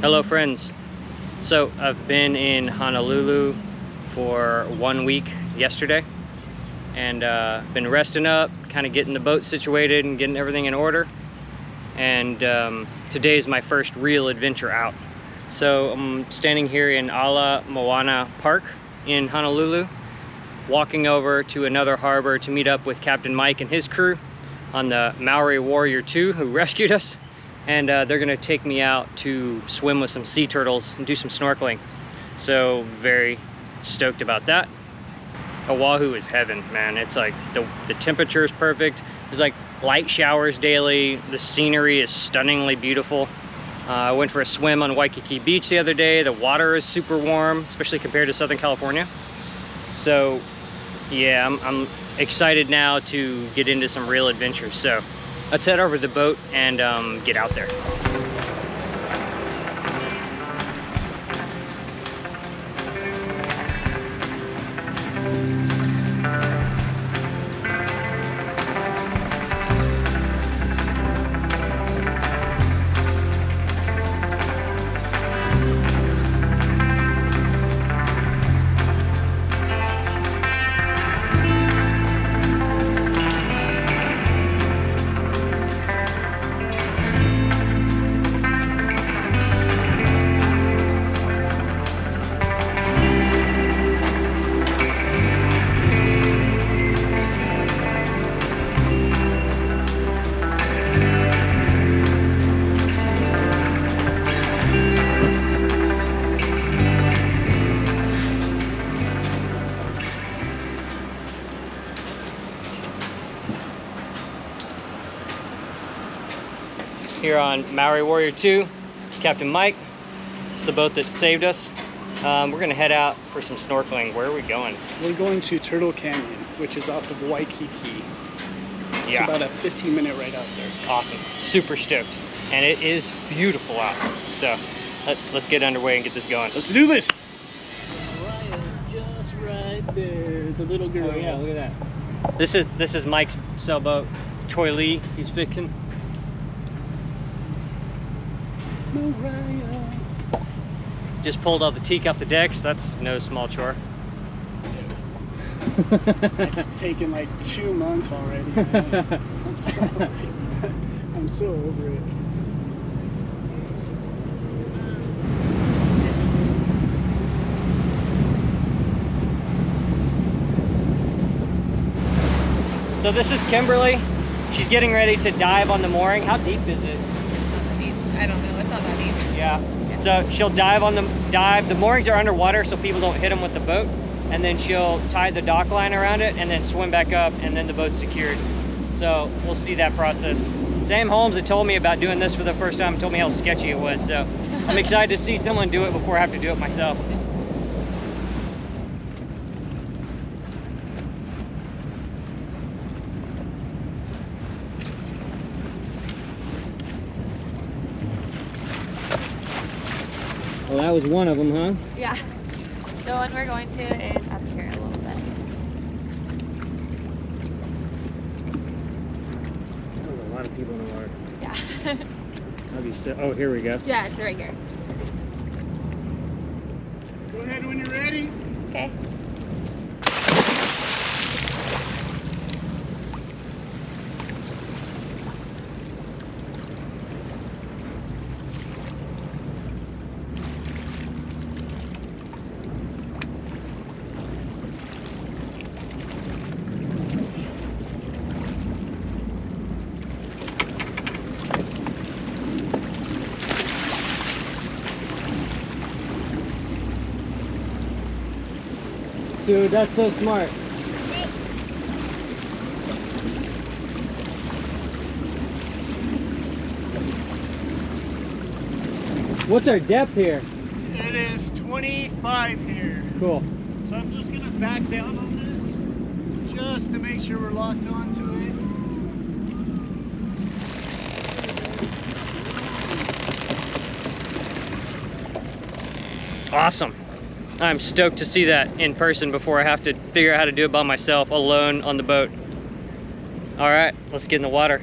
Hello friends. So I've been in Honolulu for 1 week yesterday and been resting up, kind of getting the boat situated and getting everything in order. And today is my first real adventure out. So I'm standing here in Ala Moana Park in Honolulu, walking over to another harbor to meet up with Captain Mike and his crew on the Maori Warrior II who rescued us. And they're gonna take me out to swim with some sea turtles and do some snorkeling. So very stoked about that. Oahu is heaven, man. It's like the temperature is perfect. There's like light showers daily. The scenery is stunningly beautiful. I went for a swim on Waikiki Beach the other day. The water is super warm, especially compared to Southern California. So yeah, I'm excited now to get into some real adventures. So let's head over to the boat and get out there. Here on Maori Warrior II, Captain Mike. It's the boat that saved us. We're gonna head out for some snorkeling. Where are we going? We're going to Turtle Canyon, which is off of Waikiki. It's about a 15-minute ride out there. Awesome, super stoked. And it is beautiful out. So let's get underway and get this going. Let's do this. Raya's just right there, the little girl. Oh yeah, look at that. This is Mike's sailboat, Choi Lee. He's fixing. Mariah. Just pulled all the teak off the decks. That's no small chore. It's taken like 2 months already. I'm so over it. So this is Kimberly. She's getting ready to dive on the mooring. How deep is it? I don't know, it's not that deep. Yeah. So she'll dive on the moorings are underwater so people don't hit them with the boat, and then she'll tie the dock line around it and then swim back up, and then the boat's secured. So we'll see that process. Sam Holmes had told me about doing this for the first time, told me how sketchy it was, so I'm excited to see someone do it before I have to do it myself. Well, that was one of them, huh? Yeah. The one we're going to is up here a little bit. There's a lot of people in the water. Yeah. Oh, here we go. Yeah, it's right here. Go ahead when you're ready. Okay. Dude, that's so smart. What's our depth here? It is 25 here. Cool. So I'm just gonna back down on this just to make sure we're locked onto it. Awesome. I'm stoked to see that in person before I have to figure out how to do it by myself alone on the boat. All right, let's get in the water.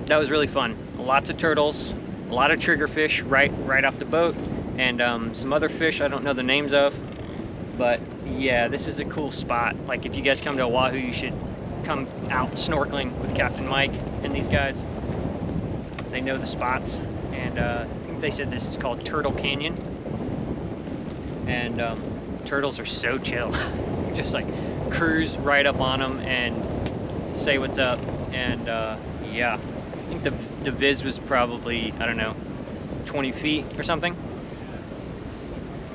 That was really fun. Lots of turtles, a lot of triggerfish right off the boat, and some other fish I don't know the names of. But yeah, this is a cool spot. Like if you guys come to Oahu, you should come out snorkeling with Captain Mike and these guys. They know the spots, and I think they said this is called Turtle Canyon. And turtles are so chill. Just like cruise right up on them and say what's up. And yeah, I think the viz was probably, I don't know, 20 feet or something.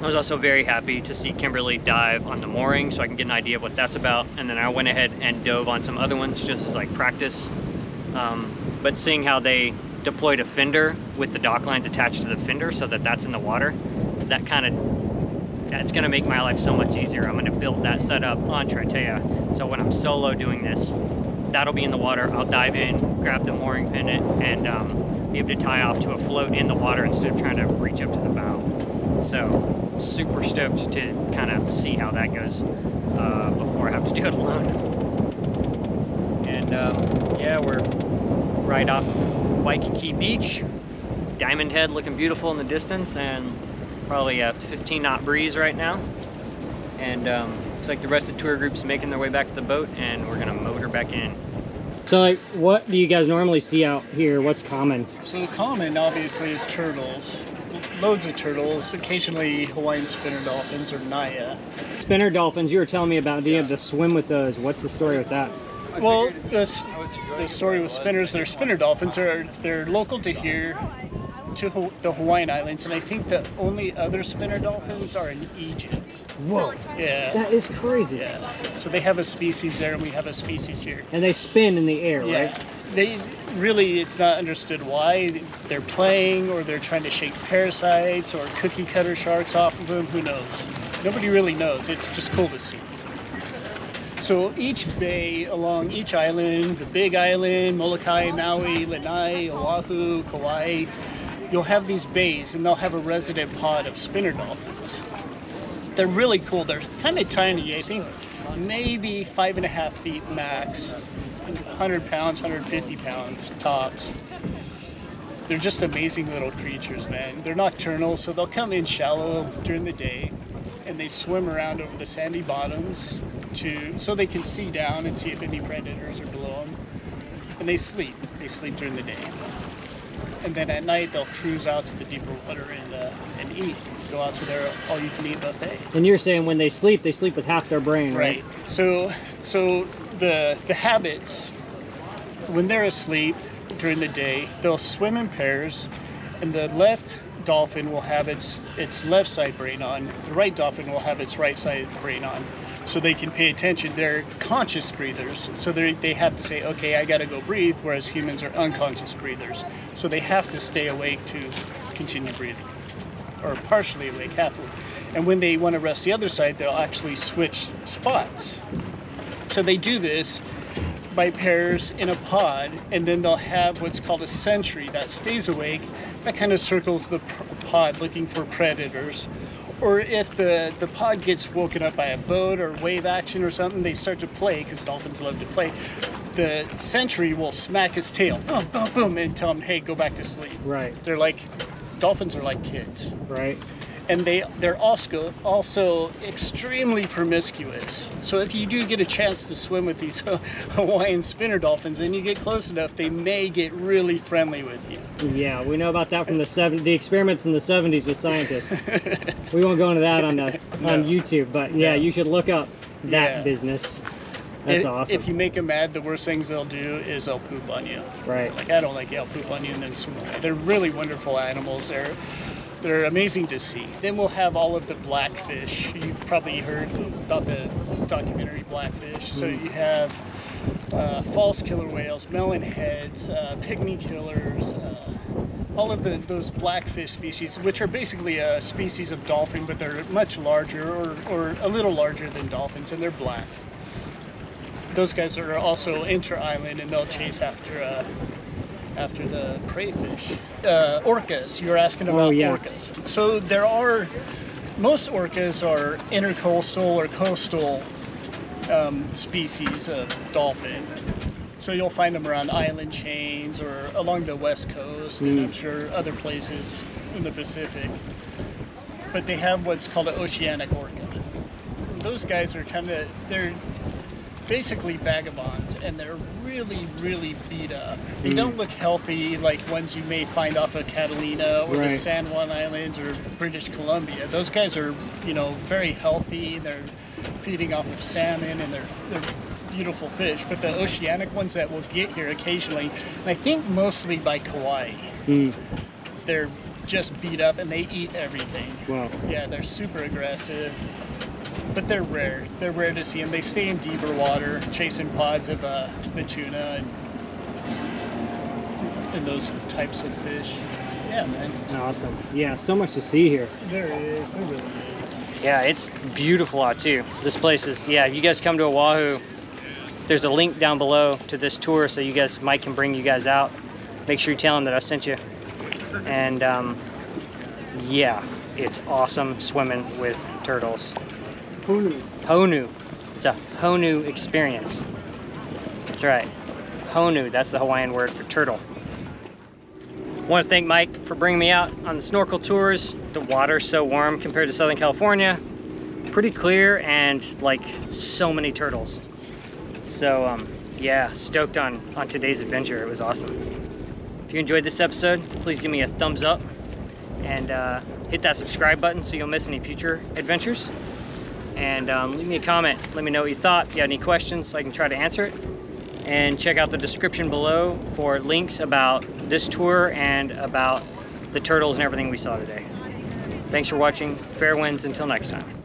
I was also very happy to see Kimberly dive on the mooring so I can get an idea of what that's about. And then I went ahead and dove on some other ones just as like practice. But seeing how they deployed a fender with the dock lines attached to the fender so that that's in the water, that's gonna make my life so much easier. I'm gonna build that setup on Triteia. So when I'm solo doing this, that'll be in the water. I'll dive in, grab the mooring pennant, and be able to tie off to a float in the water instead of trying to reach up to the bow. So super stoked to kind of see how that goes before I have to do it alone. And yeah, we're right off of Waikiki Beach. Diamond Head looking beautiful in the distance, and probably a 15 knot breeze right now. And looks like the rest of the tour group's making their way back to the boat, and we're gonna motor back in. So like, what do you guys normally see out here? What's common? So the common obviously is turtles. Loads of turtles, occasionally Hawaiian spinner dolphins or Naya. Spinner dolphins, you were telling me about being able to swim with those. What's the story with that? Well, the story with spinners, they're spinner dolphins, they're local to here, to the Hawaiian Islands, and I think the only other spinner dolphins are in Egypt. Whoa. Yeah. That is crazy. Yeah. So they have a species there, and we have a species here. And they spin in the air, Yeah. right? They really, it's not understood why. They're playing, or they're trying to shake parasites, or cookie cutter sharks off of them. Who knows? Nobody really knows. It's just cool to see. So each bay along each island, the Big Island, Molokai, Maui, Lanai, Oahu, Kauai, you'll have these bays, and they'll have a resident pod of spinner dolphins. They're really cool. They're kind of tiny. I think maybe 5.5 feet max, 100 pounds, 150 pounds tops. They're just amazing little creatures, man. They're nocturnal, so they'll come in shallow during the day, and they swim around over the sandy bottoms so they can see down and see if any predators are below them. And they sleep. They sleep during the day. And then at night they'll cruise out to the deeper water and eat. go out to their all-you-can-eat buffet. And you're saying when they sleep with half their brain, right? Right. So the habits, when they're asleep during the day, they'll swim in pairs, and the left dolphin will have its left side brain on. The right dolphin will have its right side brain on, so they can pay attention. They're conscious breathers, so they have to say, okay, I gotta go breathe, whereas humans are unconscious breathers. So they have to stay awake to continue breathing, or partially awake, half awake. And when they want to rest the other side, they'll actually switch spots. So they do this by pairs in a pod, and then they'll have what's called a sentry that stays awake, that kind of circles the pod looking for predators. Or if the pod gets woken up by a boat or wave action or something, they start to play, because dolphins love to play. The sentry will smack his tail, boom, boom, boom, and tell him, hey, go back to sleep. Right. Dolphins are like kids. Right. And they're also extremely promiscuous. So if you do get a chance to swim with these Hawaiian spinner dolphins and you get close enough, they may get really friendly with you. Yeah, we know about that from the experiments in the 70s with scientists. We won't go into that on YouTube, but yeah, you should look up that business. That's awesome. If you make them mad, the worst things they'll do is they'll poop on you. Right. Like, I don't like you, I'll poop on you and then swim away. They're really wonderful animals. They're amazing to see. Then we'll have all of the blackfish. You've probably heard about the documentary Blackfish. So you have false killer whales, melonheads, pygmy killers, all of those blackfish species, which are basically a species of dolphin, but they're much larger or a little larger than dolphins, and they're black. Those guys are also inter-island, and they'll chase after the prey fish. Orcas, you were asking about orcas. So most orcas are intercoastal or coastal species of dolphin. So you'll find them around island chains or along the west coast, and I'm sure other places in the Pacific. But they have what's called an oceanic orca. Those guys are they're basically vagabonds, and they're really, really beat up. They don't look healthy like ones you may find off of Catalina or the San Juan Islands or British Columbia. Those guys are, very healthy. They're feeding off of salmon, and they're beautiful fish. But the oceanic ones that will get here occasionally, and I think mostly by Kauai, they're just beat up and they eat everything. Wow. Yeah, they're super aggressive. But they're rare. They're rare to see them. They stay in deeper water, chasing pods of the tuna and those types of fish. Yeah, man. Awesome. Yeah, so much to see here. There is. There really is. Yeah, it's beautiful out too. This place is, if you guys come to Oahu, there's a link down below to this tour, so Mike can bring you guys out. Make sure you tell him that I sent you. And yeah, it's awesome swimming with turtles. Honu. It's a Honu experience. That's right. Honu, that's the Hawaiian word for turtle. I want to thank Mike for bringing me out on the snorkel tours. The water's so warm compared to Southern California. Pretty clear, and like so many turtles. So yeah, stoked on today's adventure. It was awesome. If you enjoyed this episode, please give me a thumbs up and hit that subscribe button so you don't miss any future adventures. And leave me a comment. Let me know what you thought. If you have any questions, so I can try to answer it. And check out the description below for links about this tour and about the turtles and everything we saw today. Thanks for watching. Fair winds until next time.